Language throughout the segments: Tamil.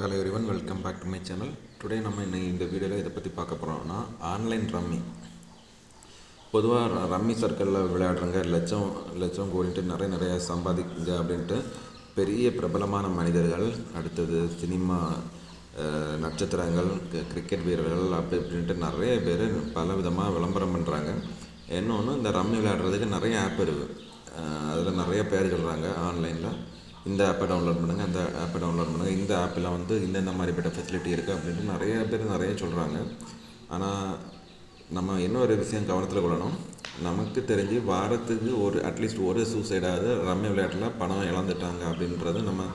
Hello everyone, welcome back to my channel. Today நம்ம இந்த வீடியோவில் இதை பற்றி பார்க்க போகிறோம்னா ஆன்லைன் ரம்மி. பொதுவாக ரம்மி சர்க்கிளில் விளையாடுறவங்க லட்சம் கோடிட்டு நிறைய சம்பாதிக்குங்க அப்படின்ட்டு பெரிய பிரபலமான மனிதர்கள், அடுத்தது சினிமா நட்சத்திரங்கள், கிரிக்கெட் வீரர்கள் அப்படி இப்படின்ட்டு நிறைய பேர் பல விதமாக விளம்பரம் பண்ணுறாங்க. இன்னொன்று இந்த ரம்மி விளையாடுறதுக்கு நிறைய ஆப் இருக்குது. அதில் நிறைய பேர் சொல்கிறாங்க ஆன்லைனில் இந்த ஆப்பை டவுன்லோட் பண்ணுங்கள், அந்த ஆப்பை டவுன்லோட் பண்ணுங்கள், இந்த ஆப்பில் வந்து இந்தந்த மாதிரிப்பட்ட ஃபெசிலிட்டி இருக்குது அப்படின்ட்டு நிறைய பேர் நிறைய சொல்கிறாங்க. ஆனால் நம்ம என்ன ஒரு விஷயம் கவனத்தில் கொள்ளணும், நமக்கு தெரிஞ்சு வாரத்துக்கு அட்லீஸ்ட் ஒரு சூசைடாவது ரம்மி விளையாட்டில் பணம் இழந்துட்டாங்க அப்படின்றது நம்ம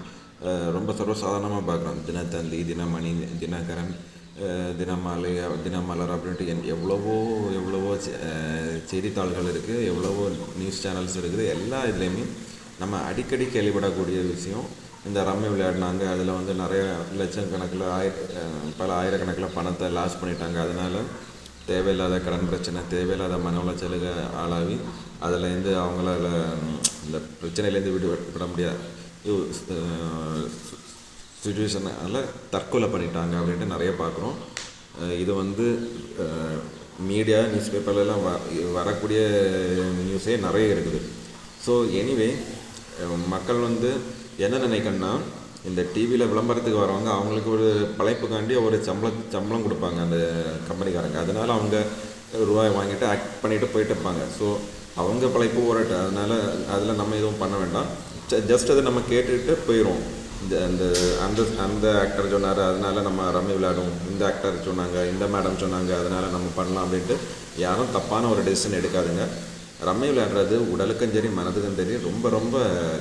ரொம்ப சர்வசாதாரணமாக பார்க்குறோம். தினத்தந்தி, தினமணி, தினகரன், தினமலர் அப்படின்ட்டு எவ்வளவோ செய்தித்தாள்கள் இருக்குது, எவ்வளவோ நியூஸ் சேனல்ஸ் இருக்குது. எல்லா இதுலேயுமே நம்ம அடிக்கடி கேள்விப்படக்கூடிய விஷயம் இந்த ரம்மி விளையாடினாங்க, அதில் வந்து நிறைய லட்சக்கணக்கில் பல ஆயிரக்கணக்கில் பணத்தை லாஸ் பண்ணிட்டாங்க, அதனால் தேவையில்லாத கடன் பிரச்சனை, தேவையில்லாத மன உளைச்சலுக்கு ஆளாகி அதிலேருந்து அவங்களால இந்த பிரச்சனையிலேருந்து விட முடியாது சுச்சுவேஷனால் தற்கொலை பண்ணிட்டாங்க அப்படின்ட்டு நிறைய பார்க்குறோம். இது வந்து மீடியா நியூஸ் பேப்பர்லாம் வரக்கூடிய நியூஸே நிறைய இருக்குது. ஸோ எனிவே மக்கள் வந்து என்ன நினைக்கணும்னா, இந்த டிவியில் விளம்பரத்துக்கு வரவங்க அவங்களுக்கு ஒரு பழைப்புக்காண்டி ஒரு சம்பளம் கொடுப்பாங்க அந்த கம்பெனிக்காரங்க. அதனால் அவங்க ரூபாய் வாங்கிட்டு ஆக்ட் பண்ணிவிட்டு போயிட்டு இருப்பாங்க. ஸோ அவங்க பழைப்பு ஓரட்டு, அதனால் அதில் நம்ம எதுவும் பண்ண வேண்டாம். ஜஸ்ட் அதை நம்ம கேட்டுட்டு போயிடுவோம். அந்த ஆக்டர் சொன்னார் அதனால் நம்ம ரம்மி விளையாடுவோம், இந்த ஆக்டர் சொன்னாங்க, இந்த மேடம் சொன்னாங்க அதனால் நம்ம பண்ணலாம் அப்படின்ட்டு யாரும் தப்பான ஒரு டெசிஷன் எடுக்காதுங்க. ரம்மி விளையாடுறது உடலுக்கும் சரி மனதுக்கும் சரி ரொம்ப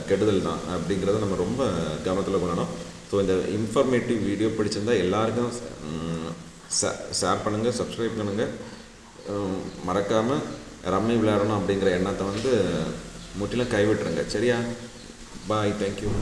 கெடுதல் தான் அப்படிங்கிறத நம்ம ரொம்ப கவனத்தில் கொள்ளணும். ஸோ இந்த இன்ஃபர்மேட்டிவ் வீடியோ பிடிச்சிருந்தால் எல்லாருக்கும் ஷேர் பண்ணுங்கள், சப்ஸ்கிரைப் பண்ணுங்கள். மறக்காமல் ரம்மி விளையாடணும் அப்படிங்கிற எண்ணத்தை வந்து முற்றிலும் கைவிட்டுருங்க. சரியா? பாய், தேங்க்யூ.